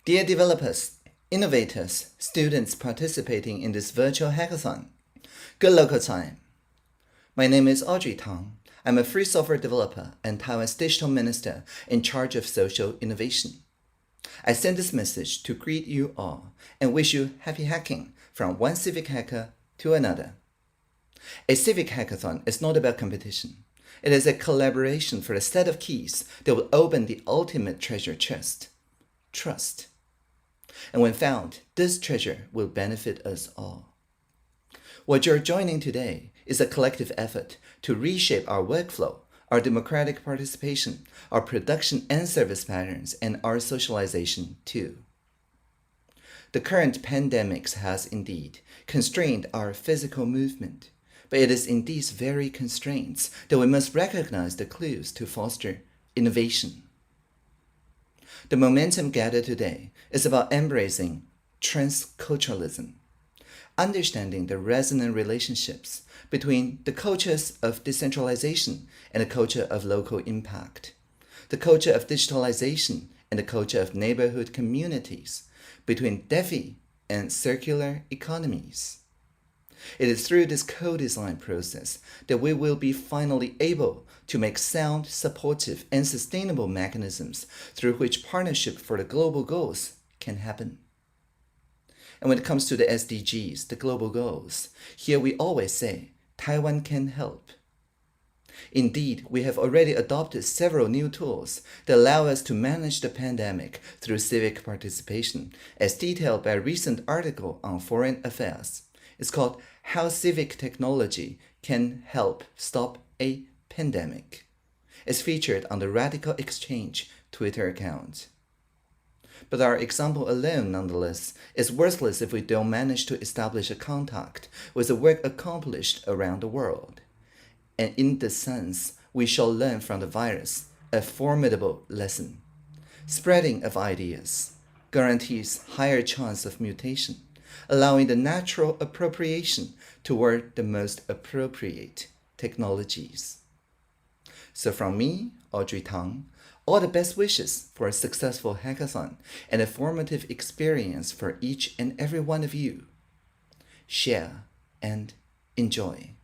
Dear developers, innovators, students participating in this virtual hackathon, good local time. My name is Audrey Tang. I'm a free software developer and Taiwan's digital minister in charge of social innovation. I send this message to greet you all and wish you happy hacking from one civic hacker to another. A civic hackathon is not about competition. It is a collaboration for a set of keys that will open the ultimate treasure chest, trust. And when found, this treasure will benefit us all. What you're joining today is a collective effort to reshape our workflow, our democratic participation, our production and service patterns, and our socialization too. The current pandemic has indeed constrained our physical movement, but it is in these very constraints that we must recognize the clues to foster innovation. The momentum gathered today is about embracing transculturalism, understanding the resonant relationships between the cultures of decentralization and the culture of local impact, the culture of digitalization and the culture of neighborhood communities, between DeFi and circular economies. It is through this co-design process that we will be finally able to make sound, supportive, and sustainable mechanisms through which partnership for the global goals can happen. And when it comes to the SDGs, the global goals, here we always say, Taiwan can help. Indeed, we have already adopted several new tools that allow us to manage the pandemic through civic participation, as detailed by a recent article on Foreign Affairs. It's called How Civic Technology Can Help Stop a Pandemic. It's featured on the Radical Exchange Twitter account. But our example alone, nonetheless, is worthless if we don't manage to establish a contact with the work accomplished around the world. And in this sense, we shall learn from the virus a formidable lesson. Spreading of ideas guarantees higher chance of mutation, allowing the natural appropriation toward the most appropriate technologies. So from me, Audrey Tang, all the best wishes for a successful hackathon and a formative experience for each and every one of you. Share and enjoy.